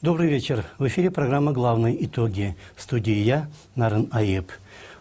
Добрый вечер. В эфире программа «Главные итоги». В студии я, Нарен Аиб.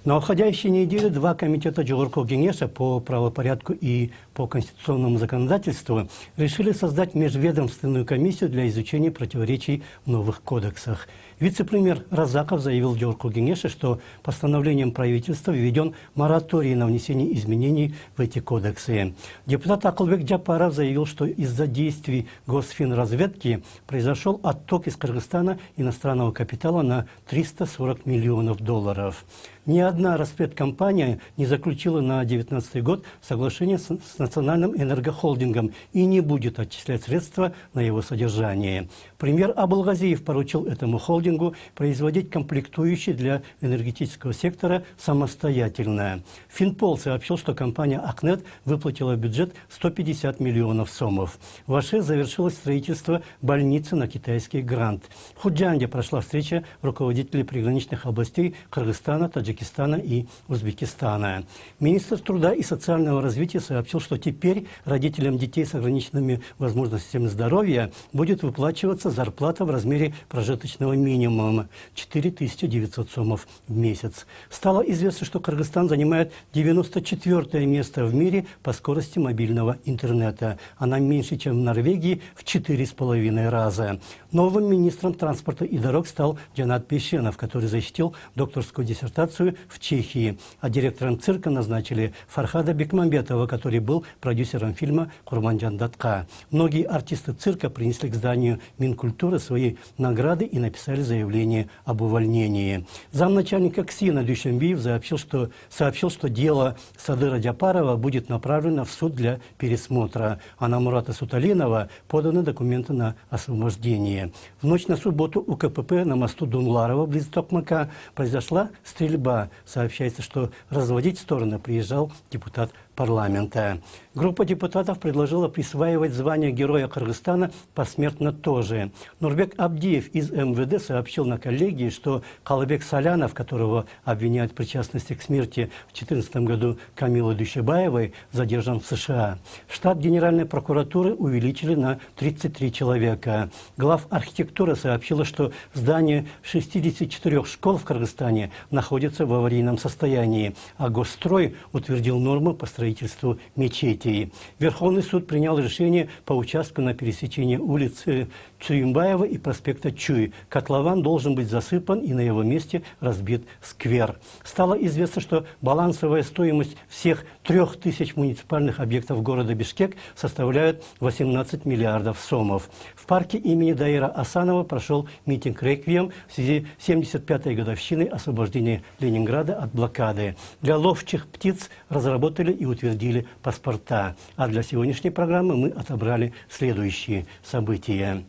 На уходящей неделе два комитета Джогоркого кеңеса по правопорядку и по конституционному законодательству решили создать межведомственную комиссию для изучения противоречий в новых кодексах. Вице-премьер Разаков заявил в Джогоркого кеңесе, что постановлением правительства введен мораторий на внесение изменений в эти кодексы. Депутат Акылбек Джапаров заявил, что из-за действий Госфинразведки произошел отток из Кыргызстана иностранного капитала на 340 миллионов долларов. Ни одна разведкомпания не заключила на 2019 год соглашение с национальным энергохолдингом и не будет отчислять средства на его содержание. Премьер Абылгазиев поручил этому холдингу производить комплектующие для энергетического сектора самостоятельно. Финпол сообщил, что компания Акнет выплатила в бюджет 150 миллионов сомов. В Аше завершилось строительство больницы на китайский грант. В Худжанде прошла встреча руководителей приграничных областей Кыргызстана, Таджикистана и Узбекистана. Министр труда и социального развития сообщил, что теперь родителям детей с ограниченными возможностями здоровья будет выплачиваться зарплата в размере прожиточного минимума – 4900 сомов в месяц. Стало известно, что Кыргызстан занимает 94-е место в мире по скорости мобильного интернета. Она меньше, чем в Норвегии, в 4,5 раза. Новым министром транспорта и дорог стал Джанат Бейшенов, который защитил докторскую диссертацию в Чехии. А директором цирка назначили Фархада Бекмамбетова, который был продюсером фильма «Курманджан Датка». Многие артисты цирка принесли к зданию Минкультуры свои награды и написали заявление об увольнении. Замначальника КСИНа Дюшембиев сообщил, что дело Садыра Джапарова будет направлено в суд для пересмотра, а на Мурата Суталинова поданы документы на освобождение. В ночь на субботу у КПП на мосту Дунларова близ Токмака произошла стрельба. Сообщается, что разводить стороны приезжал депутат парламента. Группа депутатов предложила присваивать звание Героя Кыргызстана посмертно тоже. Нурбек Абдиев из МВД сообщил на коллегии, что Калыбек Салянов, которого обвиняют в причастности к смерти в 2014 году Камилы Душебаевой, задержан в США. Штат Генеральной прокуратуры увеличили на 33 человека. Глав архитектуры сообщила, что здание 64 школ в Кыргызстане находится в аварийном состоянии, а Госстрой утвердил нормы по строительству мечетей. Верховный суд принял решение по участку на пересечении улицы Цуимбаева и проспекта Чуй. Котлован должен быть засыпан и на его месте разбит сквер. Стало известно, что балансовая стоимость всех 3000 муниципальных объектов города Бишкек составляет 18 миллиардов сомов. В парке имени Даира Асанова прошел митинг «Реквием» в связи с 75-й годовщиной освобождения Ленинграда от блокады. Для ловчих птиц разработали и утвердили паспорта. А для сегодняшней программы мы отобрали следующие события.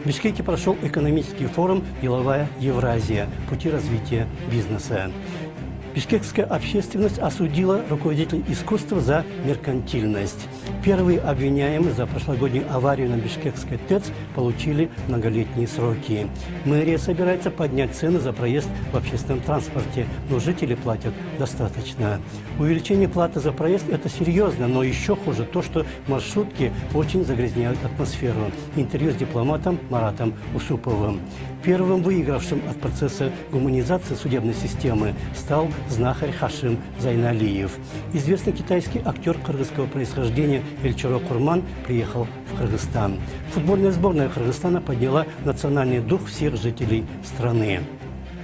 В Бишкеке прошел экономический форум «Деловая Евразия. Пути развития бизнеса». Бишкекская общественность осудила руководителей искусства за меркантильность. Первые обвиняемые за прошлогоднюю аварию на Бишкекской ТЭЦ получили многолетние сроки. Мэрия собирается поднять цены за проезд в общественном транспорте, но жители платят достаточно. Увеличение платы за проезд – это серьезно, но еще хуже то, что маршрутки очень загрязняют атмосферу. Интервью с дипломатом Маратом Усуповым. Первым выигравшим от процесса гуманизации судебной системы стал знахарь Хашим Зайналиев. Известный китайский актер кыргызского происхождения Эльчиро Курман приехал в Кыргызстан. Футбольная сборная Кыргызстана подняла национальный дух всех жителей страны.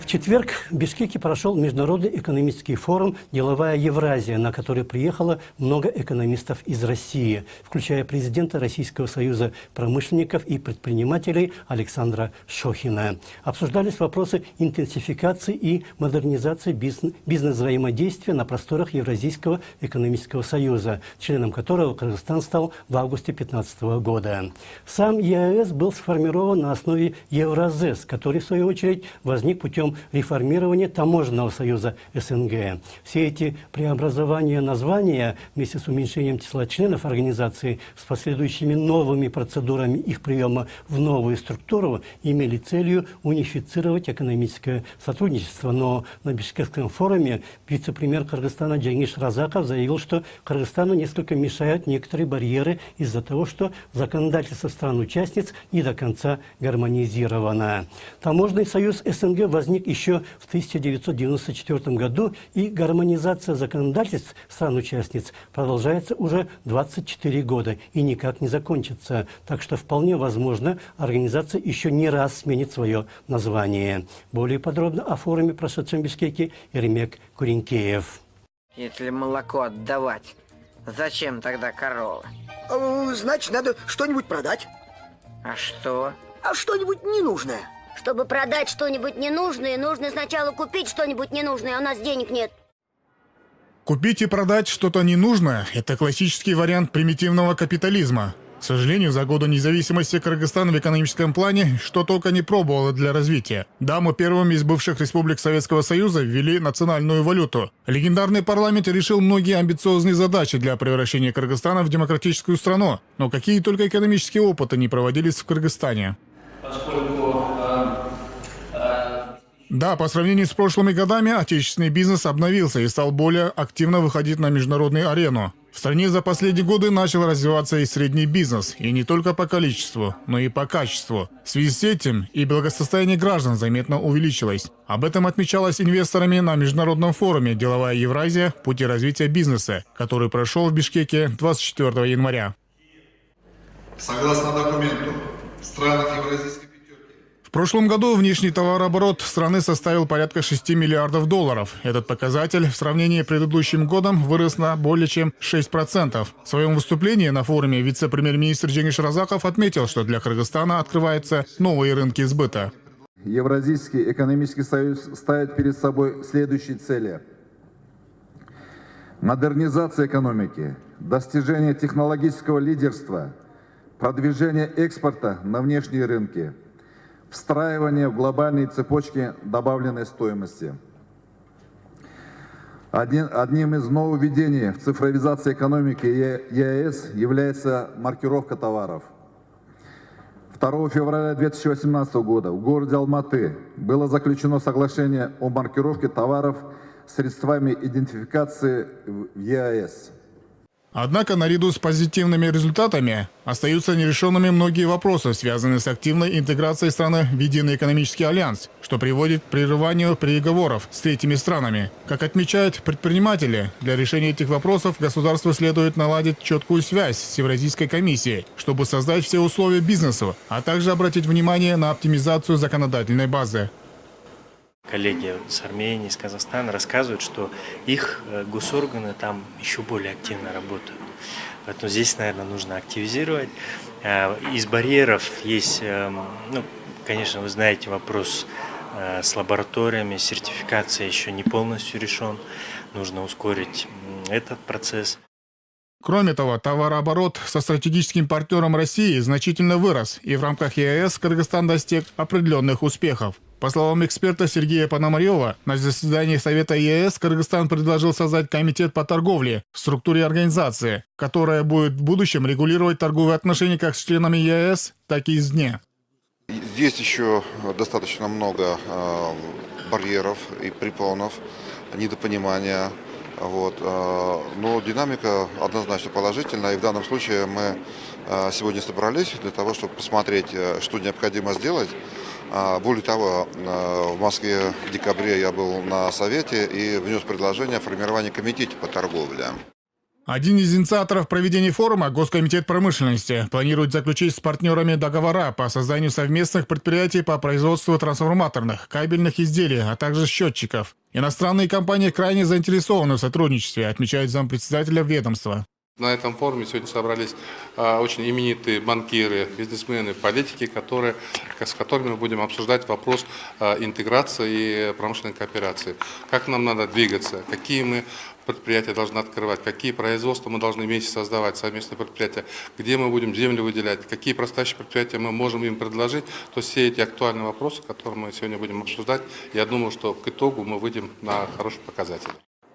В четверг в Бишкеке прошел международный экономический форум «Деловая Евразия», на который приехало много экономистов из России, включая президента Российского союза промышленников и предпринимателей Александра Шохина. Обсуждались вопросы интенсификации и модернизации бизнес-взаимодействия на просторах Евразийского экономического союза, членом которого Кыргызстан стал в августе 2015 года. Сам ЕАЭС был сформирован на основе Евразес, который, в свою очередь, возник путем реформирования таможенного союза СНГ. Все эти преобразования названия вместе с уменьшением числа членов организации с последующими новыми процедурами их приема в новую структуру имели целью унифицировать экономическое сотрудничество. Но на Бишкекском форуме вице-премьер Кыргызстана Жеңиш Разаков заявил, что Кыргызстану несколько мешают некоторые барьеры из-за того, что законодательство стран-участниц не до конца гармонизировано. Таможенный союз СНГ возник еще в 1994 году, и гармонизация законодательств стран-участниц продолжается уже 24 года и никак не закончится. Так что вполне возможно, организация еще не раз сменит свое название. Более подробно о форуме, прошедшем в Бишкеке, Ермек Куренкеев. Если молоко отдавать, зачем тогда коровы? Значит, надо что-нибудь продать. А что? А что-нибудь ненужное. Чтобы продать что-нибудь ненужное, нужно сначала купить что-нибудь ненужное, а у нас денег нет. Купить и продать что-то ненужное – это классический вариант примитивного капитализма. К сожалению, за годы независимости Кыргызстан в экономическом плане что только не пробовало для развития. Да, мы первыми из бывших республик Советского Союза ввели национальную валюту. Легендарный парламент решил многие амбициозные задачи для превращения Кыргызстана в демократическую страну. Но какие только экономические опыты не проводились в Кыргызстане. Да, по сравнению с прошлыми годами, отечественный бизнес обновился и стал более активно выходить на международную арену. В стране за последние годы начал развиваться и средний бизнес, и не только по количеству, но и по качеству. В связи с этим и благосостояние граждан заметно увеличилось. Об этом отмечалось инвесторами на международном форуме «Деловая Евразия. Пути развития бизнеса», который прошел в Бишкеке 24 января. Согласно документу, в странах Евразийской пятерки в прошлом году внешний товарооборот страны составил порядка 6 миллиардов долларов. Этот показатель в сравнении с предыдущим годом вырос на более чем 6%. В своем выступлении на форуме вице-премьер-министр Жеңиш Разаков отметил, что для Кыргызстана открываются новые рынки сбыта. Евразийский экономический союз ставит перед собой следующие цели: модернизация экономики, достижение технологического лидерства, продвижение экспорта на внешние рынки, встраивание в глобальные цепочки добавленной стоимости. Одним из нововведений в цифровизации экономики ЕАЭС является маркировка товаров. 2 февраля 2018 года в городе Алматы было заключено соглашение о маркировке товаров средствами идентификации в ЕАЭС. Однако, наряду с позитивными результатами, остаются нерешенными многие вопросы, связанные с активной интеграцией страны в единый экономический альянс, что приводит к прерыванию переговоров с третьими странами. Как отмечают предприниматели, для решения этих вопросов государству следует наладить четкую связь с Евразийской комиссией, чтобы создать все условия бизнесу, а также обратить внимание на оптимизацию законодательной базы. Коллеги с Армении, с Казахстана рассказывают, что их госорганы там еще более активно работают. Поэтому здесь, наверное, нужно активизировать. Из барьеров есть, конечно, вы знаете, вопрос с лабораториями, сертификация еще не полностью решен. Нужно ускорить этот процесс. Кроме того, товарооборот со стратегическим партнером России значительно вырос, и в рамках ЕАЭС Кыргызстан достиг определенных успехов. По словам эксперта Сергея Пономарева, на заседании Совета ЕАЭС Кыргызстан предложил создать комитет по торговле в структуре организации, которая будет в будущем регулировать торговые отношения как с членами ЕАЭС, так и извне. Здесь еще достаточно много барьеров и препонов, недопонимания. Но динамика однозначно положительная, и в данном случае мы сегодня собрались для того, чтобы посмотреть, что необходимо сделать. Более того, в Москве в декабре я был на совете и внес предложение о формировании комитета по торговле. Один из инициаторов проведения форума, Госкомитет промышленности, планирует заключить с партнерами договора по созданию совместных предприятий по производству трансформаторных, кабельных изделий, а также счетчиков. Иностранные компании крайне заинтересованы в сотрудничестве, отмечает зампредседателя ведомства. На этом форуме сегодня собрались очень именитые банкиры, бизнесмены, политики, с которыми мы будем обсуждать вопрос интеграции и промышленной кооперации. Как нам надо двигаться, какие мы предприятия должны открывать, какие производства мы должны вместе создавать, совместные предприятия, где мы будем землю выделять, какие простающие предприятия мы можем им предложить. То есть все эти актуальные вопросы, которые мы сегодня будем обсуждать, я думаю, что к итогу мы выйдем на хороший показатель.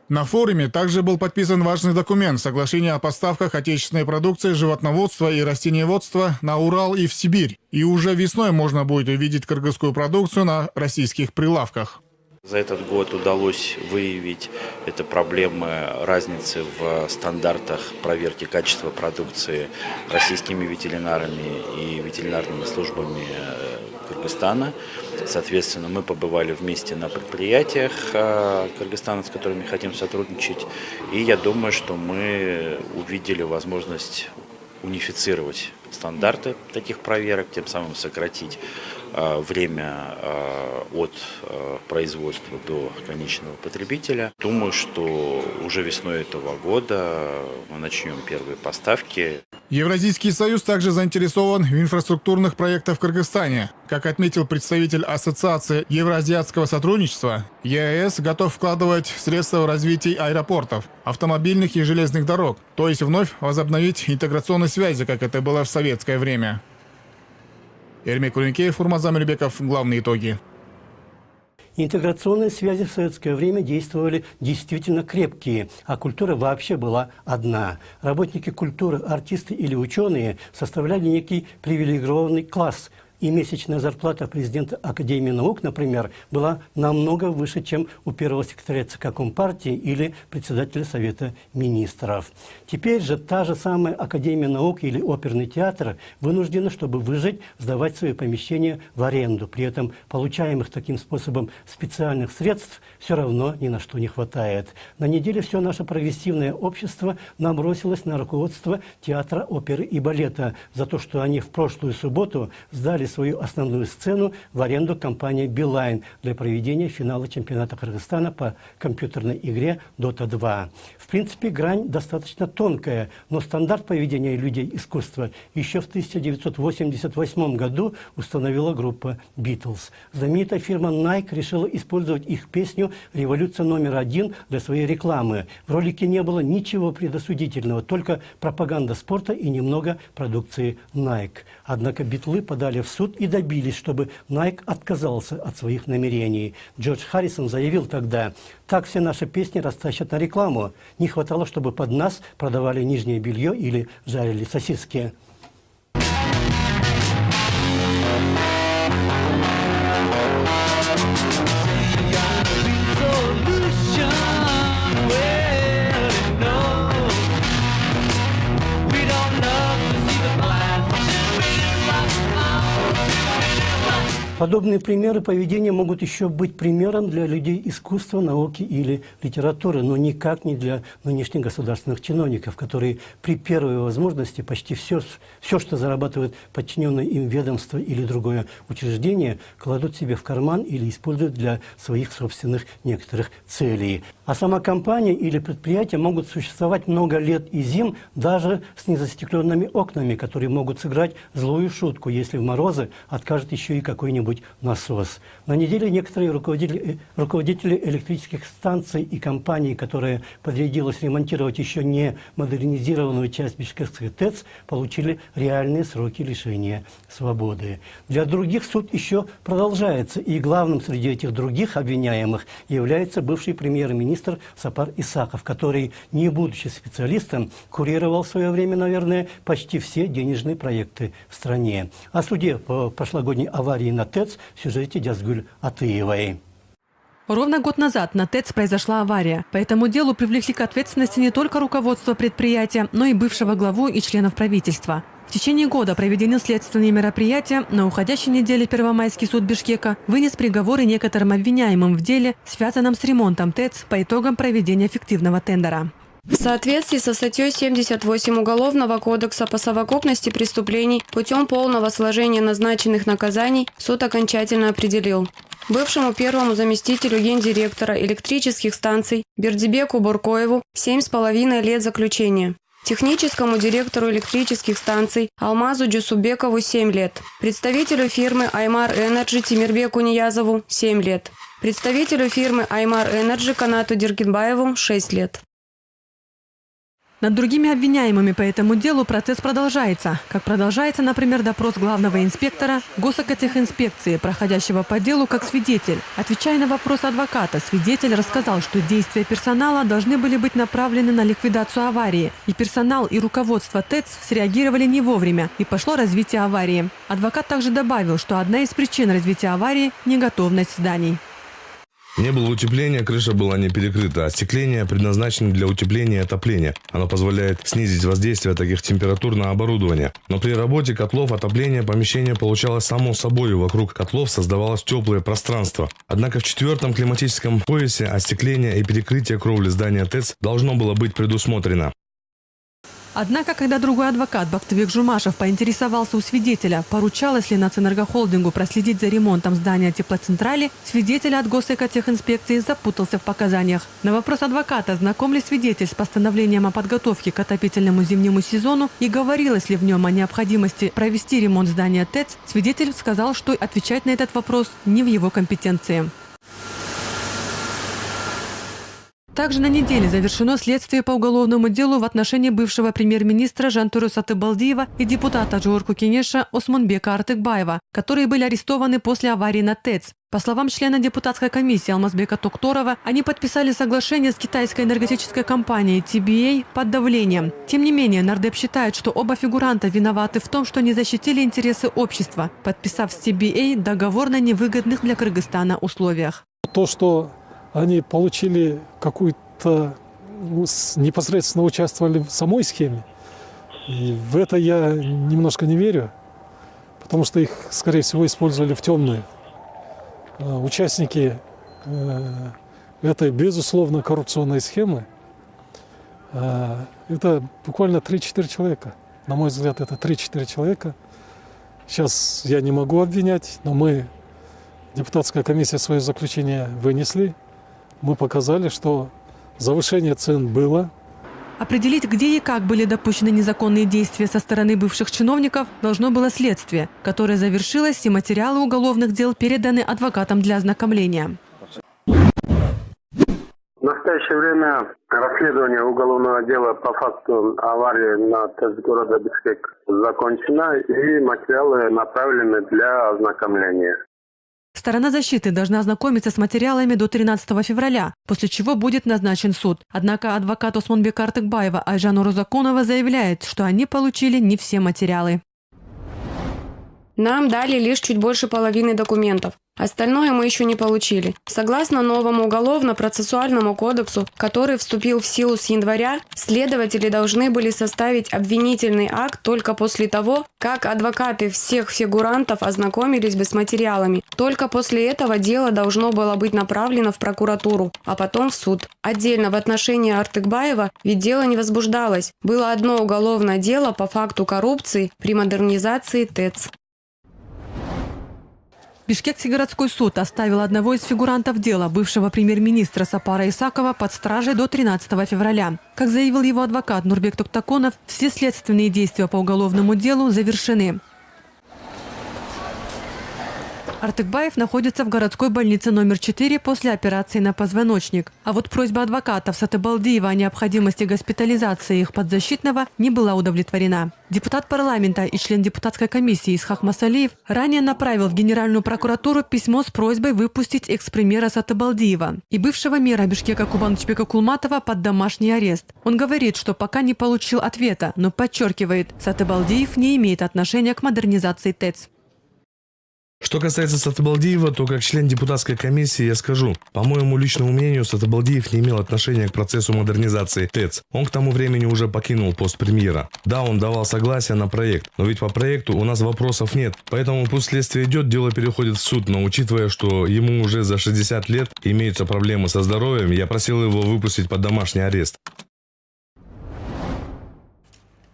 На форуме также был подписан важный документ – соглашение о поставках отечественной продукции животноводства и растениеводства на Урал и в Сибирь. И уже весной можно будет увидеть кыргызскую продукцию на российских прилавках. За этот год удалось выявить это проблемы разницы в стандартах проверки качества продукции российскими ветеринарами и ветеринарными службами Кыргызстана. Соответственно, мы побывали вместе на предприятиях Кыргызстана, с которыми хотим сотрудничать. И я думаю, что мы увидели возможность унифицировать стандарты таких проверок, тем самым сократить время от производства до конечного потребителя. Думаю, что уже весной этого года мы начнем первые поставки. Евразийский союз также заинтересован в инфраструктурных проектах в Кыргызстане. Как отметил представитель Ассоциации Евразиатского сотрудничества, ЕАЭС готов вкладывать средства в развитие аэропортов, автомобильных и железных дорог, то есть вновь возобновить интеграционные связи, как это было в советское время. Эрмек Кулинкеев, Урмазам Ильбеков. Главные итоги. Интеграционные связи в советское время действовали действительно крепкие, а культура вообще была одна. Работники культуры, артисты или ученые составляли некий привилегированный класс. И месячная зарплата президента Академии наук, например, была намного выше, чем у первого секретаря ЦК Компартии или председателя Совета министров. Теперь же та же самая Академия наук или оперный театр вынуждены, чтобы выжить, сдавать свои помещения в аренду. При этом получаемых таким способом специальных средств все равно ни на что не хватает. На неделе все наше прогрессивное общество набросилось на руководство театра, оперы и балета за то, что они в прошлую субботу сдали свою основную сцену в аренду компании «Билайн» для проведения финала чемпионата Кыргызстана по компьютерной игре «Дота 2». В принципе, грань достаточно тонкая, но стандарт поведения людей искусства еще в 1988 году установила группа «Битлз». Знаменитая фирма Nike решила использовать их песню «Революция номер 1» для своей рекламы. В ролике не было ничего предосудительного, только пропаганда спорта и немного продукции Nike. Однако битлы подали в суд и добились, чтобы Nike отказался от своих намерений. Джордж Харрисон заявил тогда: «Так все наши песни растащат на рекламу. Не хватало, чтобы под нас продавали нижнее белье или жарили сосиски». Подобные примеры поведения могут еще быть примером для людей искусства, науки или литературы, но никак не для нынешних государственных чиновников, которые при первой возможности почти все, что зарабатывают подчиненные им ведомство или другое учреждение, кладут себе в карман или используют для своих собственных некоторых целей. А сама компания или предприятие могут существовать много лет и зим даже с незастекленными окнами, которые могут сыграть злую шутку, если в морозы откажет еще и какой-нибудь насос. На неделе некоторые руководители электрических станций и компаний, которая подрядилась ремонтировать еще не модернизированную часть Бишкекской ТЭЦ, получили реальные сроки лишения свободы. Для других суд еще продолжается, и главным среди этих других обвиняемых является бывший премьер-министр Сапар Исаков, который, не будучи специалистом, курировал в свое время, наверное, почти все денежные проекты в стране. О суде по прошлогодней аварии на ТЭЦ в сюжете Дязгуль Атыевой. Ровно год назад на ТЭЦ произошла авария. По этому делу привлекли к ответственности не только руководство предприятия, но и бывшего главу и членов правительства. В течение года проведены следственные мероприятия. На уходящей неделе Первомайский суд Бишкека вынес приговоры некоторым обвиняемым в деле, связанном с ремонтом ТЭЦ по итогам проведения фиктивного тендера. В соответствии со статьей 78 Уголовного кодекса по совокупности преступлений путем полного сложения назначенных наказаний суд окончательно определил: бывшему первому заместителю гендиректора электрических станций Бердибеку Буркоеву 7,5 лет заключения. Техническому директору электрических станций Алмазу Джусубекову 7 лет. Представителю фирмы Аймар Энерджи Тимирбеку Ниязову 7 лет. Представителю фирмы Аймар Энерджи Канату Диркинбаеву 6 лет. Над другими обвиняемыми по этому делу процесс продолжается. Как продолжается, например, допрос главного инспектора Госэкотехинспекции, проходящего по делу как свидетель. Отвечая на вопрос адвоката, свидетель рассказал, что действия персонала должны были быть направлены на ликвидацию аварии. И персонал, и руководство ТЭЦ среагировали не вовремя, и пошло развитие аварии. Адвокат также добавил, что одна из причин развития аварии – неготовность зданий. Не было утепления, крыша была не перекрыта. Остекление предназначено для утепления и отопления. Оно позволяет снизить воздействие таких температур на оборудование. Но при работе котлов отопление помещения получалось само собой, и вокруг котлов создавалось теплое пространство. Однако в 4-м климатическом поясе остекление и перекрытие кровли здания ТЭЦ должно было быть предусмотрено. Однако, когда другой адвокат Бактыбек Жумашев поинтересовался у свидетеля, поручалось ли Нацэнергохолдингу проследить за ремонтом здания теплоцентрали, свидетель от Госэкотехинспекции запутался в показаниях. На вопрос адвоката, знаком ли свидетель с постановлением о подготовке к отопительному зимнему сезону и говорилось ли в нем о необходимости провести ремонт здания ТЭЦ, свидетель сказал, что отвечать на этот вопрос не в его компетенции. Также на неделе завершено следствие по уголовному делу в отношении бывшего премьер-министра Жантуры Сатыбалдиева и депутата Джоорку Кенеша Осмонбека Артыкбаева, которые были арестованы после аварии на ТЭЦ. По словам члена депутатской комиссии Алмазбека Токторова, они подписали соглашение с китайской энергетической компанией TBA под давлением. Тем не менее, нардеп считает, что оба фигуранта виноваты в том, что не защитили интересы общества, подписав с TBA договор на невыгодных для Кыргызстана условиях. То, что они получили какую-то, непосредственно участвовали в самой схеме. И в это я немножко не верю, потому что их, скорее всего, использовали в темную. Участники этой, безусловно, коррупционной схемы, это буквально 3-4 человека. На мой взгляд, это 3-4 человека. Сейчас я не могу обвинять, но мы, депутатская комиссия, свое заключение вынесли. Мы показали, что завышение цен было. Определить, где и как были допущены незаконные действия со стороны бывших чиновников, должно было следствие, которое завершилось, и материалы уголовных дел переданы адвокатам для ознакомления. В настоящее время расследование уголовного дела по факту аварии на ТЭЦ города Бишкек закончено, и материалы направлены для ознакомления. Сторона защиты должна ознакомиться с материалами до 13 февраля, после чего будет назначен суд. Однако адвокат Осмонбека Артыкбаева Айжан Урузакунова заявляет, что они получили не все материалы. Нам дали лишь чуть больше половины документов. Остальное мы еще не получили. Согласно новому уголовно-процессуальному кодексу, который вступил в силу с января, следователи должны были составить обвинительный акт только после того, как адвокаты всех фигурантов ознакомились бы с материалами. Только после этого дело должно было быть направлено в прокуратуру, а потом в суд. Отдельно в отношении Артыкбаева ведь дело не возбуждалось. Было одно уголовное дело по факту коррупции при модернизации ТЭЦ. Бишкекский городской суд оставил одного из фигурантов дела, бывшего премьер-министра Сапара Исакова, под стражей до 13 февраля. Как заявил его адвокат Нурбек Токтаконов, все следственные действия по уголовному делу завершены. Артыкбаев находится в городской больнице номер 4 после операции на позвоночник. А вот просьба адвокатов Сатыбалдиева о необходимости госпитализации их подзащитного не была удовлетворена. Депутат парламента и член депутатской комиссии Исхак Масалиев ранее направил в Генеральную прокуратуру письмо с просьбой выпустить экс-премьера Сатыбалдиева и бывшего мэра Бишкека Кубанычбека Кулматова под домашний арест. Он говорит, что пока не получил ответа, но подчеркивает, Сатыбалдиев не имеет отношения к модернизации ТЭЦ. Что касается Сатыбалдиева, то как член депутатской комиссии я скажу, по моему личному мнению, Сатыбалдиев не имел отношения к процессу модернизации ТЭЦ. Он к тому времени уже покинул пост премьера. Да, он давал согласие на проект, но ведь по проекту у нас вопросов нет. Поэтому пусть следствие идет, дело переходит в суд, но учитывая, что ему уже за 60 лет имеются проблемы со здоровьем, я просил его выпустить под домашний арест.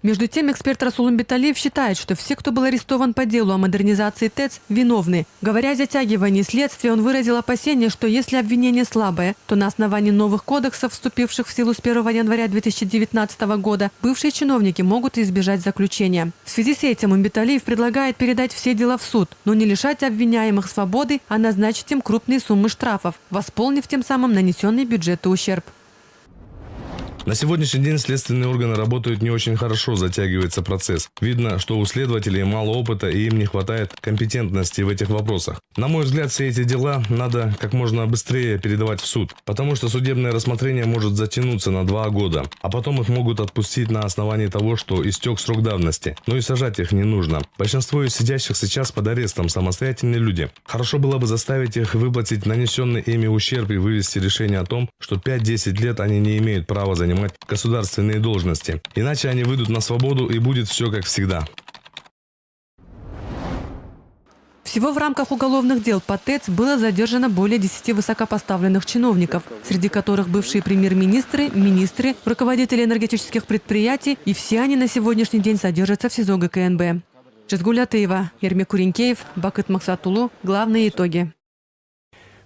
Между тем, эксперт Расул Умбеталиев считает, что все, кто был арестован по делу о модернизации ТЭЦ, виновны. Говоря о затягивании следствия, он выразил опасение, что если обвинение слабое, то на основании новых кодексов, вступивших в силу с 1 января 2019 года, бывшие чиновники могут избежать заключения. В связи с этим Умбеталиев предлагает передать все дела в суд, но не лишать обвиняемых свободы, а назначить им крупные суммы штрафов, восполнив тем самым нанесенный бюджету ущерб. На сегодняшний день следственные органы работают не очень хорошо, затягивается процесс. Видно, что у следователей мало опыта и им не хватает компетентности в этих вопросах. На мой взгляд, все эти дела надо как можно быстрее передавать в суд, потому что судебное рассмотрение может затянуться на 2 года, а потом их могут отпустить на основании того, что истек срок давности. Но и сажать их не нужно. Большинство из сидящих сейчас под арестом самостоятельные люди. Хорошо было бы заставить их выплатить нанесенный ими ущерб и вывести решение о том, что 5-10 лет они не имеют права занимать государственные должности. Иначе они выйдут на свободу и будет все как всегда. Всего в рамках уголовных дел по ТЭЦ было задержано более 10 высокопоставленных чиновников, среди которых бывшие премьер-министры, министры, руководители энергетических предприятий, и все они на сегодняшний день содержатся в СИЗО ГКНБ. Жазгуль Атеева, Ермек Куренкеев, Бакыт Максатулу. Главные итоги.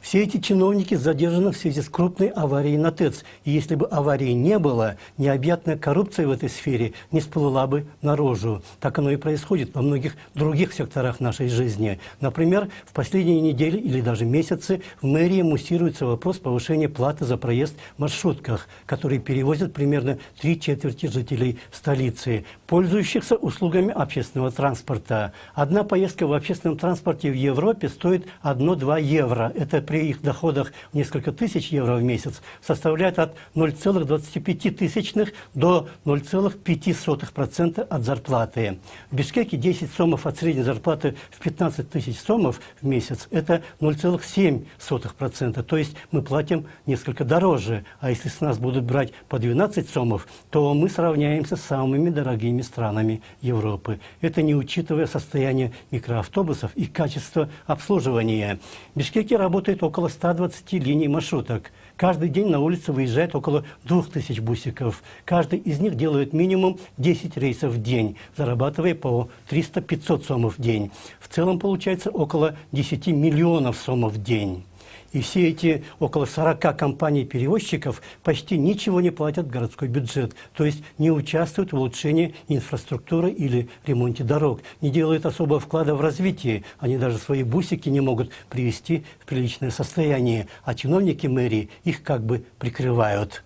Все эти чиновники задержаны в связи с крупной аварией на ТЭЦ. И если бы аварии не было, необъятная коррупция в этой сфере не всплыла бы наружу. Так оно и происходит во многих других секторах нашей жизни. Например, в последние недели или даже месяцы в мэрии муссируется вопрос повышения платы за проезд в маршрутках, которые перевозят примерно 3/4 жителей столицы, пользующихся услугами общественного транспорта. Одна поездка в общественном транспорте в Европе стоит 1-2 евро. Это при их доходах в несколько тысяч евро в месяц составляет от 0,25 до 0,05% от зарплаты. В Бишкеке 10 сомов от средней зарплаты в 15 тысяч сомов в месяц – это 0,7%. То есть мы платим несколько дороже. А если с нас будут брать по 12 сомов, то мы сравняемся с самыми дорогими странами Европы. Это не учитывая состояние микроавтобусов и качество обслуживания. В Бишкеке работает около 120 линий маршруток. Каждый день на улице выезжает около 2000 бусиков. Каждый из них делает минимум 10 рейсов в день, зарабатывая по 300-500 сомов в день. В целом получается около 10 миллионов сомов в день. И все эти около 40 компаний-перевозчиков почти ничего не платят в городской бюджет, то есть не участвуют в улучшении инфраструктуры или ремонте дорог, не делают особого вклада в развитие. Они даже свои бусики не могут привести в приличное состояние, а чиновники мэрии их как бы прикрывают.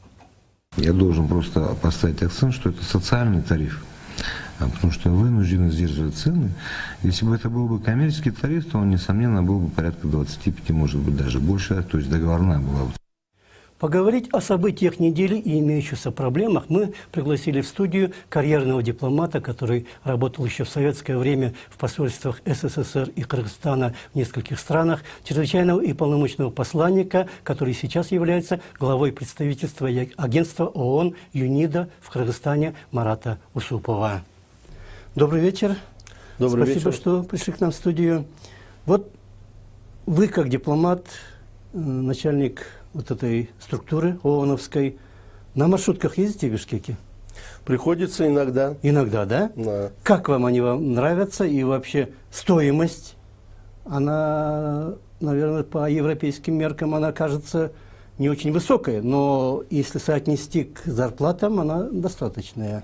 Я должен просто поставить акцент, что это социальный тариф. Потому что вынуждены сдерживать цены. Если бы это был бы коммерческий тариф, то он, несомненно, был бы порядка 25, может быть, даже больше, то есть договорная была бы. Поговорить о событиях недели и имеющихся проблемах мы пригласили в студию карьерного дипломата, который работал еще в советское время в посольствах СССР и Кыргызстана в нескольких странах, чрезвычайного и полномочного посланника, который сейчас является главой представительства агентства ООН ЮНИДО в Кыргызстане Марата Усупова. Добрый вечер. Добрый Спасибо, вечер. что пришли к нам в студию. Вот вы, как дипломат, начальник вот этой структуры ООНовской, на маршрутках ездите в Бишкеке? Приходится иногда. Иногда, да? Да. Как вам они нравятся? И вообще стоимость, она, наверное, по европейским меркам, она кажется не очень высокая, но если соотнести к зарплатам, она достаточная.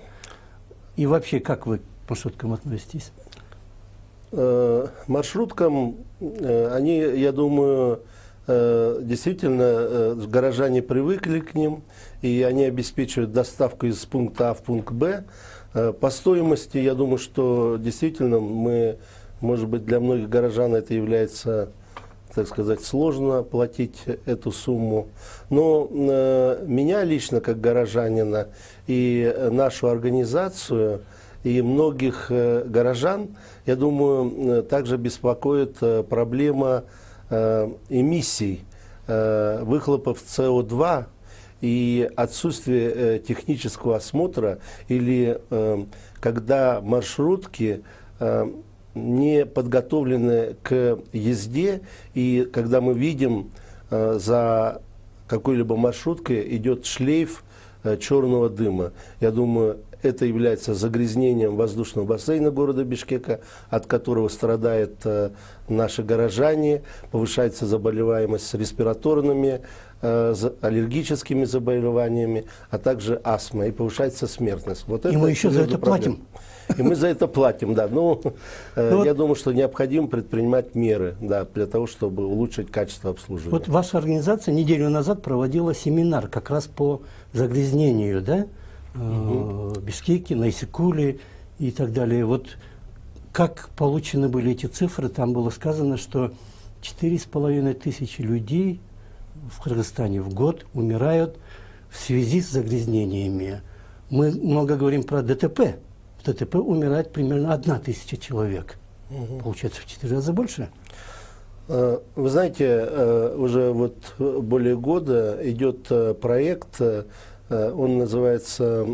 И вообще, как вы к маршруткам относитесь? Маршруткам, они, я думаю, действительно горожане привыкли к ним, и они обеспечивают доставку из пункта А в пункт Б. По стоимости, я думаю, что действительно мы, может быть, для многих горожан это является, так сказать, сложно платить эту сумму. Но меня лично, как горожанина, и нашу организацию, и многих горожан, я думаю, также беспокоит проблема эмиссий, выхлопов СО2 и отсутствие технического осмотра, или когда маршрутки не подготовлены к езде, и когда мы видим, за какой-либо маршруткой идет шлейф черного дыма. Я думаю, Это является загрязнением воздушного бассейна города Бишкека, от которого страдают наши горожане, повышается заболеваемость респираторными, аллергическими заболеваниями, а также астма, и повышается смертность. Вот И мы еще за это проблема. И мы за это платим, да. Ну, я думаю, что необходимо предпринимать меры, да, для того, чтобы улучшить качество обслуживания. Вот ваша организация неделю назад проводила семинар как раз по загрязнению, да? Бишкеке, Найсыкуле и так далее. Вот как получены были эти цифры? Там было сказано, что 4500 людей в Кыргызстане в год умирают в связи с загрязнениями. Мы много говорим про ДТП. В ДТП умирает примерно 1000 человек. Получается в 4 раза больше. Вы знаете, уже вот более года идет проект, он называется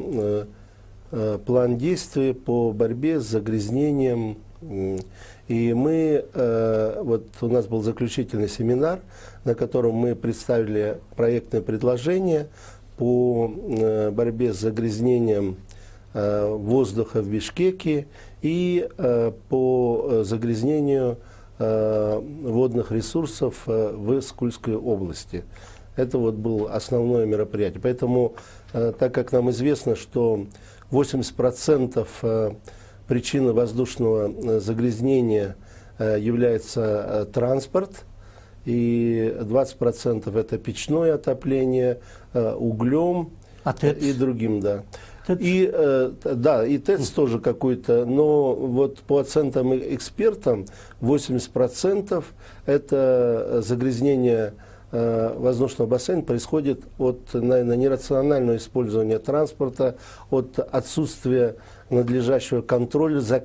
«План действий по борьбе с загрязнением». И мы, вот у нас был заключительный семинар, на котором мы представили проектное предложение по борьбе с загрязнением воздуха в Бишкеке и по загрязнению водных ресурсов в Скульской области. Это вот было основное мероприятие. Поэтому, так как нам известно, что 80% причины воздушного загрязнения является транспорт, и 20% это печное отопление, углем и другим, да. И, да, и ТЭЦ тоже какой-то, но вот по оценкам экспертам 80% это загрязнение воздушного бассейна происходит от, наверное, нерационального использования транспорта, от отсутствия надлежащего контроля за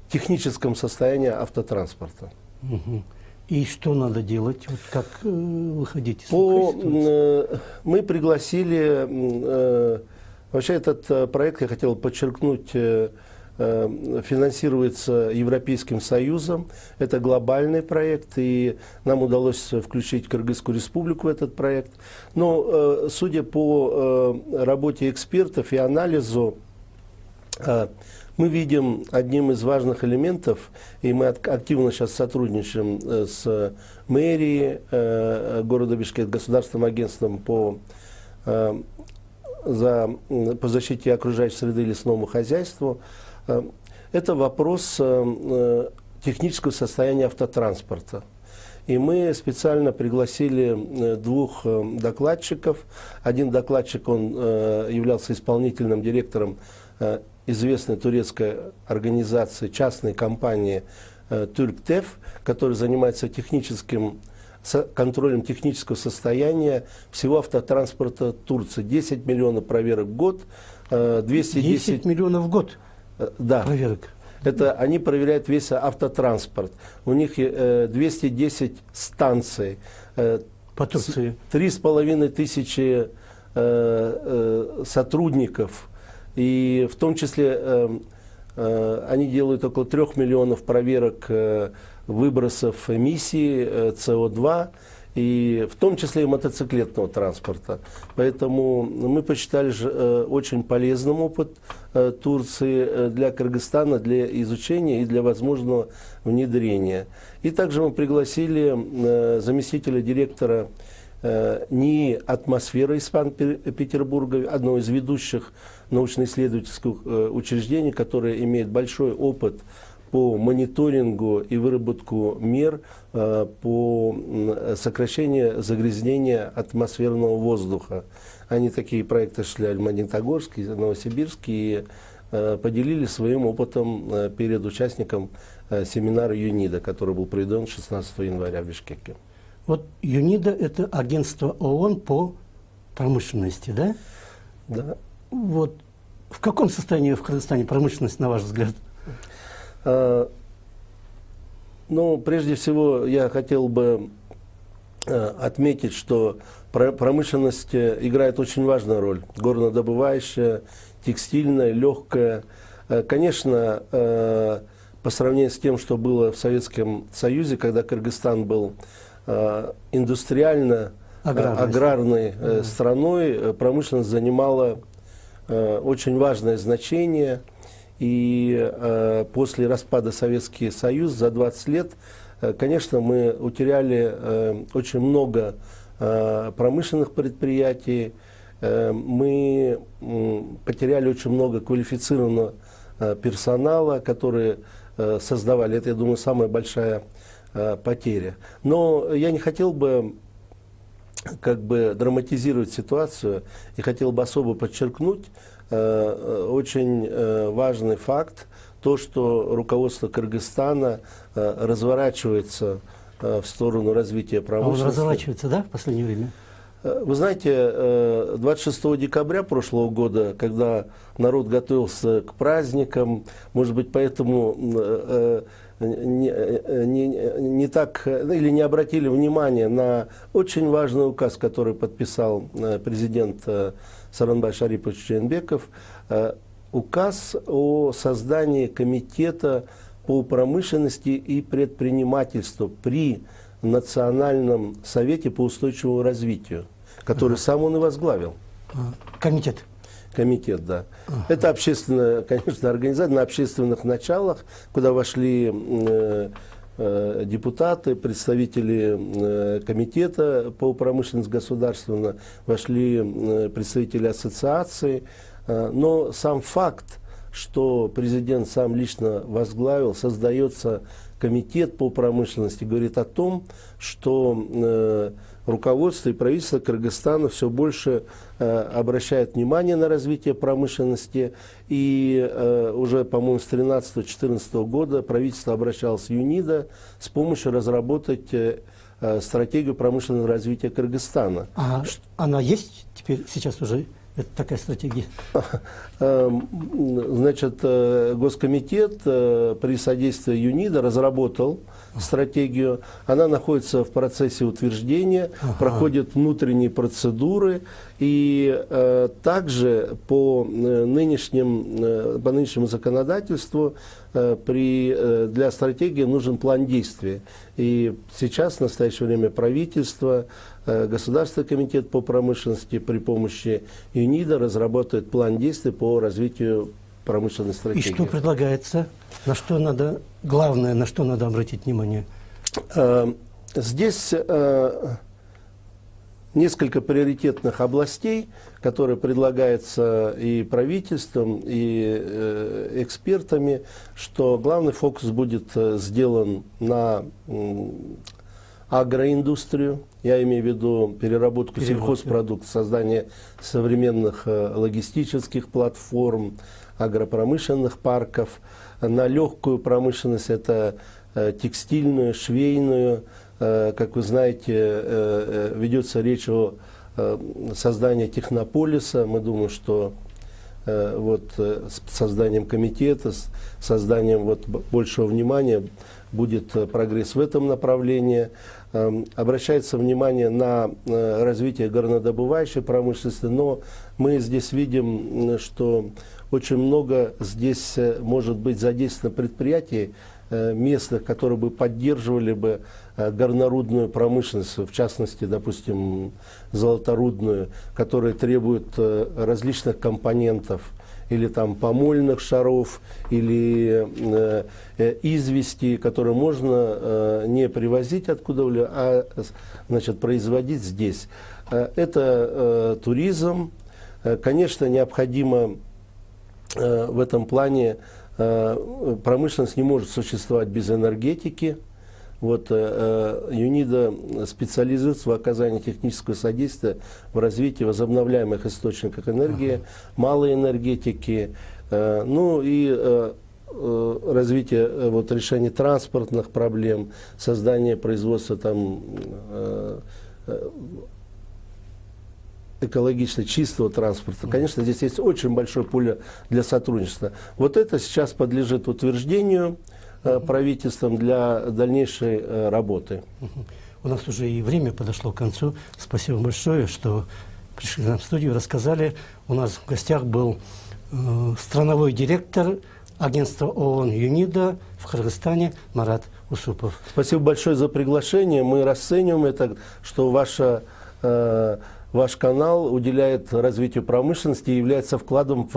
техническим состоянием автотранспорта. И что надо делать? Вот как выходить из такой ситуации? Мы пригласили... Вообще этот проект, я хотел подчеркнуть, финансируется Европейским Союзом. Это глобальный проект, и нам удалось включить Кыргызскую республику в этот проект. Но, судя по работе экспертов и анализу, мы видим одним из важных элементов, и мы активно сейчас сотрудничаем с мэрией города Бишкек, государственным агентством по защите окружающей среды и лесному хозяйству. Это вопрос технического состояния автотранспорта. И мы специально пригласили 2 докладчиков. Один докладчик, он являлся исполнительным директором известной турецкой организации, частной компании «Турктеф», которая занимается контролем технического состояния всего автотранспорта Турции. 10 миллионов проверок в год. 10 миллионов в гот? Да. Проверок. Это они проверяют весь автотранспорт. У них 210 станций. По Турции. 3500 сотрудников. И в том числе они делают около 3 миллионов проверок выбросов эмиссий СО2, и в том числе и мотоциклетного транспорта. Поэтому мы посчитали очень полезным опыт Турции для Кыргызстана, для изучения и для возможного внедрения. И также мы пригласили заместителя директора НИИ «Атмосфера» из Санкт-Петербурга, одного из ведущих научно-исследовательских учреждений, которое имеет большой опыт по мониторингу и выработку мер по сокращению загрязнения атмосферного воздуха. Они такие проекты шли в Магнитогорске, Новосибирске и поделились своим опытом перед участником семинара ЮНИДА, который был проведен 16 января в Бишкеке. Вот ЮНИДА – это агентство ООН по промышленности, да? Да. Вот в каком состоянии в Кыргызстане промышленность, на ваш взгляд? Ну, прежде всего, я хотел бы отметить, что промышленность играет очень важную роль. Горнодобывающая, текстильная, легкая. Конечно, по сравнению с тем, что было в Советском Союзе, когда Кыргызстан был индустриально аграрной страной, промышленность занимала очень важное значение. И после распада Советского Союза за 20 лет, конечно, мы утеряли очень много промышленных предприятий, мы потеряли очень много квалифицированного персонала, который создавали. Это, я думаю, самая большая потеря. Но я не хотел бы как бы драматизировать ситуацию и хотел бы особо подчеркнуть очень важный факт, то, что руководство Кыргызстана разворачивается в сторону развития промышленности. А он разворачивается, да, в последнее время? Вы знаете, 26 декабря прошлого года, когда народ готовился к праздникам, может быть, поэтому не так или не обратили внимания на очень важный указ, который подписал президент Сооронбай Шарипович Жээнбеков, указ о создании комитета по промышленности и предпринимательству при Национальном совете по устойчивому развитию, который сам он и возглавил. Комитет. Комитет, да. Это общественная, конечно, организация на общественных началах, куда вошли депутаты, представители комитета по промышленности государственного, вошли представители ассоциаций. Но сам факт, что президент сам лично возглавил, создается комитет по промышленности, говорит о том, что руководство и правительство Кыргызстана все больше обращает внимание на развитие промышленности. И уже, по-моему, с 2013-2014 года правительство обращалось в ЮНИДО с помощью разработать стратегию промышленного развития Кыргызстана. А она есть теперь, сейчас уже? Это такая стратегия. Значит, Госкомитет при содействии ЮНИДО разработал стратегию. Она находится в процессе утверждения, проходит внутренние процедуры. И также по нынешнему законодательству для стратегии нужен план действий. И сейчас, в настоящее время, правительство, Государственный комитет по промышленности при помощи ЮНИДО разработает план действий по развитию промышленной стратегии. И что предлагается? На что надо, главное, на что надо обратить внимание? Здесь несколько приоритетных областей, которые предлагаются и правительством, и экспертами, что главный фокус будет сделан на агроиндустрию, я имею в виду переработку сельхозпродуктов, создание современных логистических платформ, агропромышленных парков, на легкую промышленность, это текстильную, швейную. Как вы знаете, ведется речь о создании технополиса. Мы думаем, что вот с созданием комитета, с созданием вот большего внимания будет прогресс в этом направлении. Обращается внимание на развитие горнодобывающей промышленности, но мы здесь видим, что очень много здесь может быть задействовано предприятий местных, которые бы поддерживали бы горнорудную промышленность, в частности, допустим, золоторудную, которые требуют различных компонентов, или там помольных шаров, или извести, которые можно не привозить откуда-либо, а значит, производить здесь. Это туризм. Конечно, необходимо в этом плане, промышленность не может существовать без энергетики. Вот ЮНИДО специализируется в оказании технического содействия в развитии возобновляемых источников энергии, малой энергетики, ну и развитие вот, решения транспортных проблем, создание производства там, экологично чистого транспорта. Конечно, здесь есть очень большое поле для сотрудничества. Вот это сейчас подлежит утверждению правительством для дальнейшей работы. У нас уже и время подошло к концу. Спасибо большое, что пришли к нам в студию, рассказали. У нас в гостях был страновой директор агентства ООН ЮНИДО в Кыргызстане Марат Усупов. Спасибо большое за приглашение. Мы расцениваем это, что ваша ваш канал уделяет развитию промышленности и является вкладом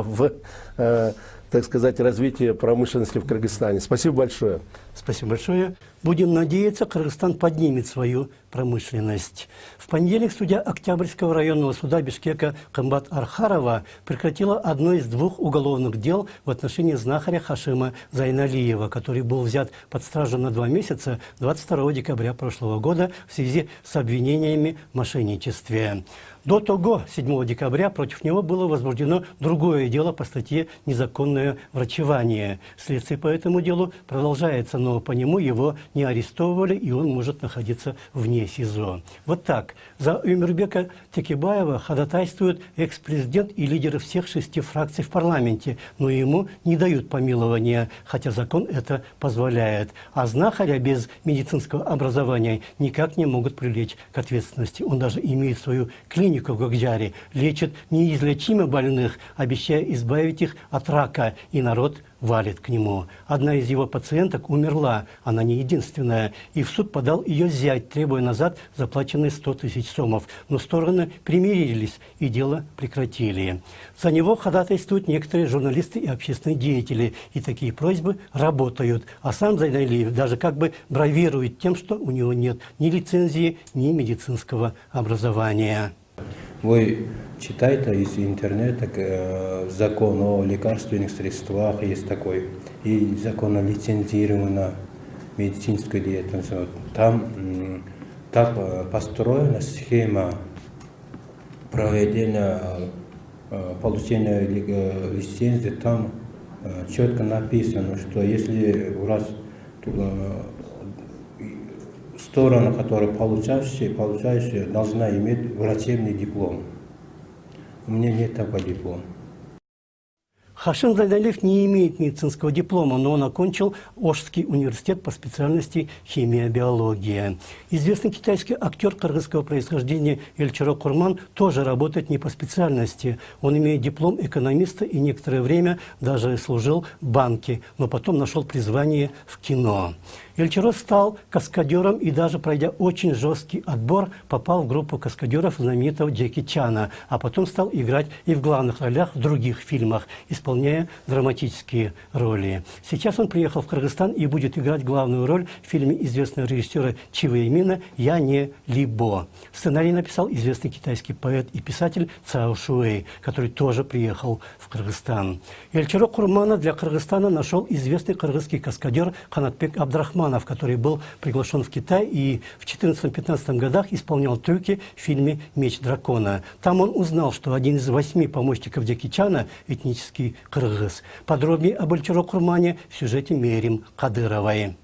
так сказать, развитие промышленности в Кыргызстане. Спасибо большое. Спасибо большое. Будем надеяться, Кыргызстан поднимет свою промышленность. В понедельник судья Октябрьского районного суда Бишкека Камбат Архарова прекратила одно из 2 уголовных дел в отношении знахаря Хашима Зайналиева, который был взят под стражу на 2 месяца 22 декабря прошлого года в связи с обвинениями в мошенничестве. До того, 7 декабря, против него было возбуждено другое дело по статье «Незаконное врачевание». Следствие по этому делу продолжается, но по нему его не арестовывали, и он может находиться вне СИЗО. Вот так. За Умирбека Текебаева ходатайствует экс-президент и лидеры всех 6 фракций в парламенте, но ему не дают помилования, хотя закон это позволяет. А знахаря без медицинского образования никак не могут привлечь к ответственности. Он даже имеет свою клинику в Гогджаре, лечит неизлечимо больных, обещая избавить их от рака, и народ валит к нему. Одна из его пациенток умерла, она не единственная, и в суд подал ее зять, требуя назад заплаченные 100 тысяч сомов. Но стороны примирились и дело прекратили. За него ходатайствуют некоторые журналисты и общественные деятели, и такие просьбы работают. А сам Зайналиев даже как бы бравирует тем, что у него нет ни лицензии, ни медицинского образования. Вы читаете из интернета закон о лекарственных средствах, есть такой, и закон о лицензированной медицинской деятельности. Там так построена схема проведения, получения лицензии. Там четко написано, что если у вас сторона, которая получающая, должна иметь врачебный диплом. У меня нет такого диплома. Хашим Зайналиев не имеет медицинского диплома, но он окончил Ошский университет по специальности химия-биология. Известный китайский актер кыргызского происхождения Эльчиро Курман тоже работает не по специальности. Он имеет диплом экономиста и некоторое время даже служил в банке, но потом нашел призвание в кино. Эльчиро стал каскадером и даже пройдя очень жесткий отбор, попал в группу каскадеров знаменитого Джеки Чана, а потом стал играть и в главных ролях в других фильмах, исполняя драматические роли. Сейчас он приехал в Кыргызстан и будет играть главную роль в фильме известного режиссера Чива Имина «Я не Либо». Сценарий написал известный китайский поэт и писатель Цао Шуэй, который тоже приехал в Кыргызстан. Эльчиро Курмана для Кыргызстана нашел известный кыргызский каскадер Ханатбек Абдрахманов, который был приглашен в Китай и в 14-15 годах исполнял трюки в фильме «Меч дракона». Там он узнал, что один из 8 помощников Джеки Чана – этнический кыргыз. Подробнее об Эльчиро Курмане в сюжете Мерим Кадыровой.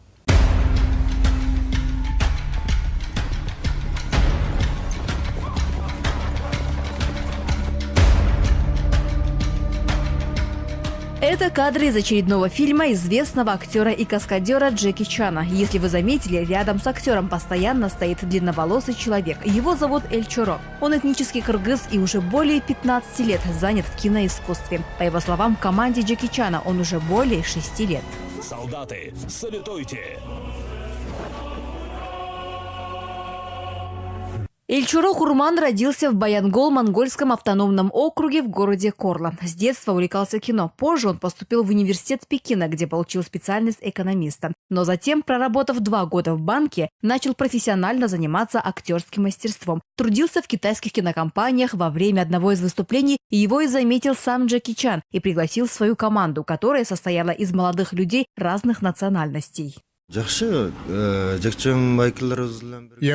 Это кадры из очередного фильма известного актера и каскадера Джеки Чана. Если вы заметили, рядом с актером постоянно стоит длинноволосый человек. Его зовут Эльчиро. Он этнический кыргыз и уже более 15 лет занят в киноискусстве. По его словам, в команде Джеки Чана он уже более 6 лет. Солдаты, салютуйте! Эльчиро Курман родился в Баянгол, Монгольском автономном округе в городе Корла. С детства увлекался кино. Позже он поступил в университет Пекина, где получил специальность экономиста. Но затем, проработав 2 года в банке, начал профессионально заниматься актерским мастерством. Трудился в китайских кинокомпаниях. Во время одного из выступлений его и заметил сам Джеки Чан и пригласил в свою команду, которая состояла из молодых людей разных национальностей. Я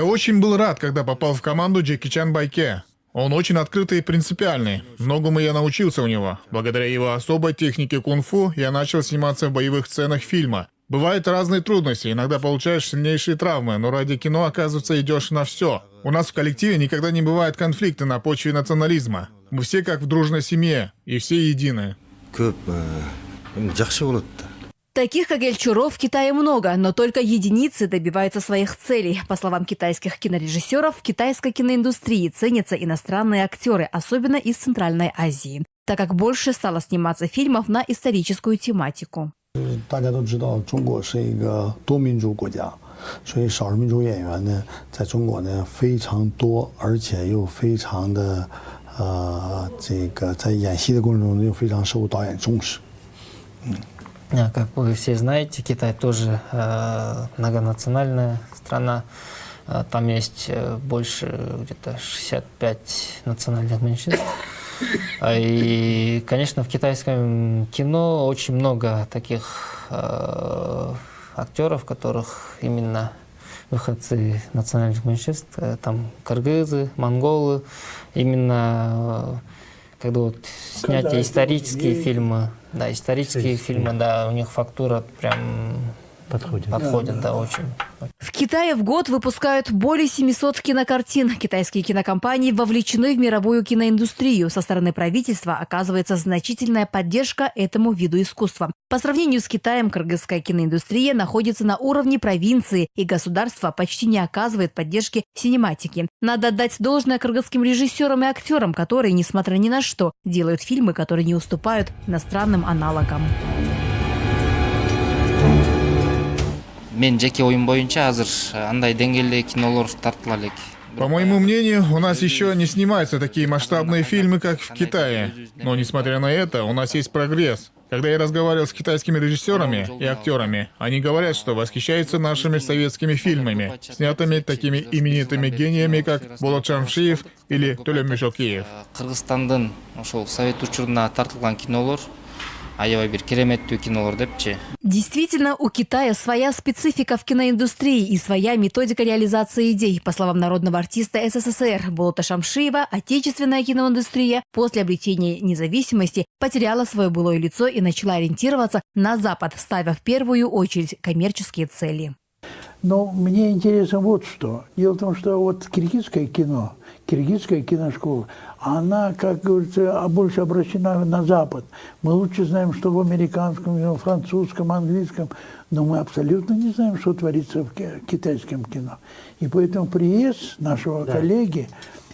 очень был рад, когда попал в команду Джеки Чан Байке. Он очень открытый и принципиальный. Многому я научился у него. Благодаря его особой технике кунг-фу я начал сниматься в боевых сценах фильма. Бывают разные трудности, иногда получаешь сильнейшие травмы, но ради кино, оказывается, идешь на все. У нас в коллективе никогда не бывает конфликта на почве национализма. Мы все как в дружной семье, и все едины. Таких, как Эльчиро, в Китае много, но только единицы добиваются своих целей. По словам китайских кинорежиссеров, в китайской киноиндустрии ценятся иностранные актеры, особенно из Центральной Азии, так как больше стало сниматься фильмов на историческую тематику. 所以少数民族演员呢，在中国呢非常多，而且又非常的这个在演戏的过程中又非常受导演重视。Как вы все знаете, Китай тоже многонациональная страна. Там есть больше где-то 65 национальных меньшинств. И, конечно, в китайском кино очень много таких актеров, которых именно выходцы национальных меньшинств, там кыргызы, монголы, именно когда вот снятие исторические фильмы, да, исторические фильмы, да, у них фактура прям подходит, да, очень. В Китае в год выпускают более 700 кинокартин. Китайские кинокомпании вовлечены в мировую киноиндустрию. Со стороны правительства оказывается значительная поддержка этому виду искусства. По сравнению с Китаем, кыргызская киноиндустрия находится на уровне провинции, и государство почти не оказывает поддержки синематике. Надо отдать должное кыргызским режиссерам и актерам, которые, несмотря ни на что, делают фильмы, которые не уступают иностранным аналогам. Мен жеке оюм боюнча азыр андай деңгээлде кинолор тартыла элек. По моему мнению, у нас еще не снимаются такие масштабные фильмы, как в Китае. Но, несмотря на это, у нас есть прогресс. Когда я разговаривал с китайскими режиссерами и актерами, они говорят, что восхищаются нашими советскими фильмами, снятыми такими именитыми гениями, как Болот Шамшиев или Төлем Мешокеев. Кыргызстандын ошол совет учурунда тартылган кинолор аябай бир кереметтүү кинолор депчи. Действительно, у Китая своя специфика в киноиндустрии и своя методика реализации идей. По словам народного артиста СССР Болота Шамшиева, отечественная киноиндустрия после обретения независимости потеряла свое былое лицо и начала ориентироваться на Запад, ставя в первую очередь коммерческие цели. Но мне интересно вот что. Дело в том, что вот киргизское кино, киргизская киношкола, она, как говорится, больше обращена на Запад. Мы лучше знаем, что в американском кино, французском, английском, но мы абсолютно не знаем, что творится в китайском кино. И поэтому приезд нашего коллеги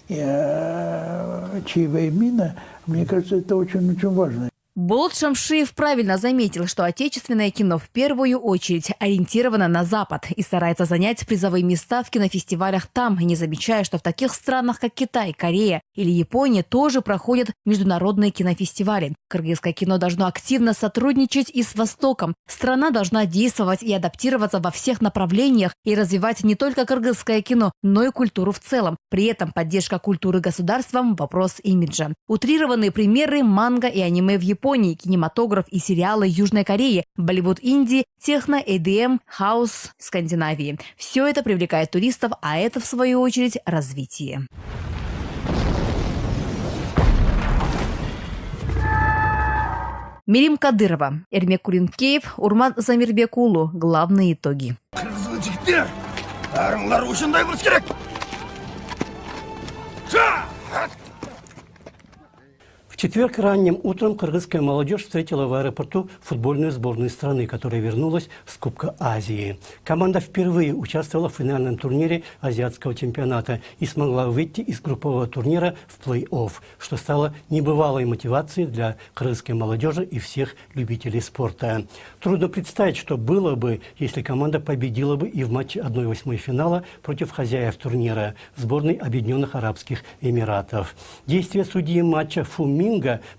Чи Вэймина, мне кажется, это очень-очень важно. Болот Шамшиев правильно заметил, что отечественное кино в первую очередь ориентировано на Запад и старается занять призовые места в кинофестивалях там, не замечая, что в таких странах, как Китай, Корея или Япония, тоже проходят международные кинофестивали. Кыргызское кино должно активно сотрудничать и с Востоком. Страна должна действовать и адаптироваться во всех направлениях и развивать не только кыргызское кино, но и культуру в целом. При этом поддержка культуры государством – вопрос имиджа. Утрированные примеры – манго и аниме в Японии, кинематограф и сериалы Южной Кореи, Болливуд Индии, техно, EDM, хаус Скандинавии. Все это привлекает туристов, а это, в свою очередь, развитие. Мирим Кадырова, Эрмек Куринкеев, Урман Замирбекулу. Главные итоги. В четверг ранним утром кыргызская молодежь встретила в аэропорту футбольную сборную страны, которая вернулась с Кубка Азии. Команда впервые участвовала в финальном турнире азиатского чемпионата и смогла выйти из группового турнира в плей-офф, что стало небывалой мотивацией для кыргызской молодежи и всех любителей спорта. Трудно представить, что было бы, если команда победила бы и в матче 1/8 финала против хозяев турнира – сборной Объединенных Арабских Эмиратов. Действия судьи матча Фуминга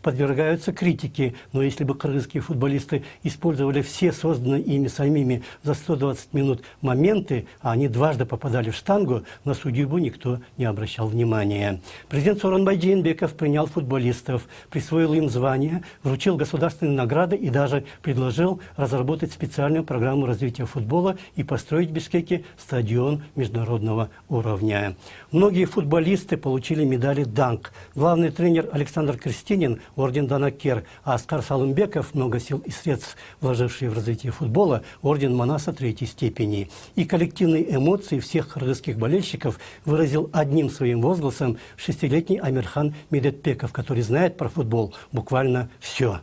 подвергаются критике, но если бы кыргызские футболисты использовали все созданные ими самими за 120 минут моменты, а они дважды попадали в штангу, на судью бы никто не обращал внимания. Президент Сооронбай Жээнбеков принял футболистов, присвоил им звания, вручил государственные награды и даже предложил разработать специальную программу развития футбола и построить в Бишкеке стадион международного уровня. Многие футболисты получили медали «Данк». Главный тренер Александр Крестинин – орден Данакер, а Аскар Салымбеков, много сил и средств, вложившие в развитие футбола, орден Манаса 3-й степени. И коллективные эмоции всех кыргызских болельщиков выразил одним своим возгласом 6-летний Амирхан Медетбеков, который знает про футбол буквально все.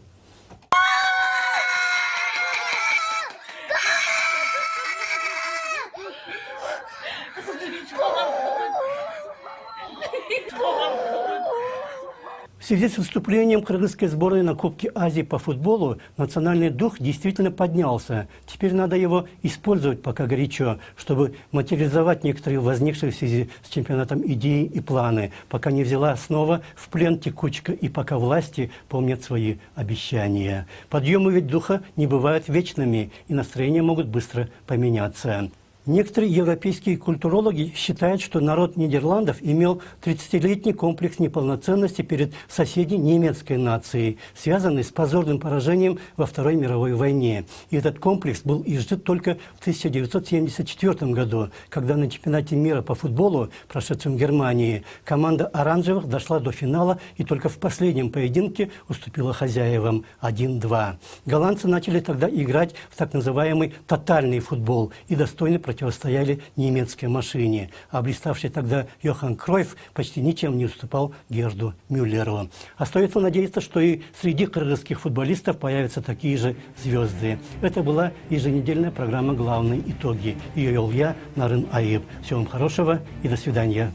В связи с выступлением кыргызской сборной на Кубке Азии по футболу национальный дух действительно поднялся. Теперь надо его использовать пока горячо, чтобы материализовать некоторые возникшие в связи с чемпионатом идеи и планы, пока не взяла снова в плен текучка и пока власти помнят свои обещания. Подъемы ведь духа не бывают вечными, и настроения могут быстро поменяться. Некоторые европейские культурологи считают, что народ Нидерландов имел 30-летний комплекс неполноценности перед соседней немецкой нацией, связанный с позорным поражением во Второй мировой войне. И этот комплекс был изжит только в 1974 году, когда на чемпионате мира по футболу, прошедшем в Германии, команда оранжевых дошла до финала и только в последнем поединке уступила хозяевам 1-2. Голландцы начали тогда играть в так называемый тотальный футбол и достойно противостояли немецкой машине, а блиставший тогда Йохан Кройф почти ничем не уступал Герду Мюллеру. Остается надеяться, что и среди кыргызских футболистов появятся такие же звезды. Это была еженедельная программа «Главные итоги». Ее вел я, Нарын Айып. Всего вам хорошего и до свидания.